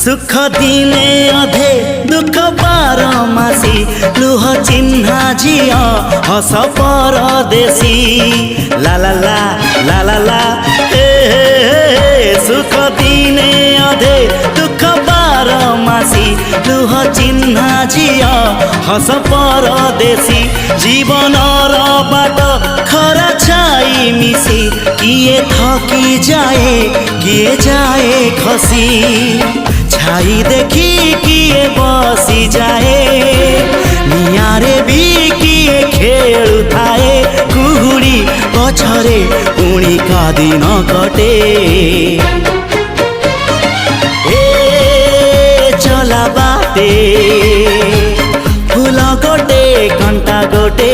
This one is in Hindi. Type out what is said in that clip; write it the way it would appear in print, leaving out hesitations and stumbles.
सुख दिने अधे दुख बारमासी लुह चिन्हा झिया हस परदेशी ला ला ला ला ला ला हे सुख दिने अधे दुख बारमासी लुह चिन्हा झिया हस परदेशी जीवन बाट खरा छाई मिसी किए थकी जाए किए जाए खसी छाई देखी किए बसी जाए नियारे भी किए खेलु थाए कुहुड़ी पछरे पुणी का दिन कटे ए चला बाटे फूल गोटे कंटा गोटे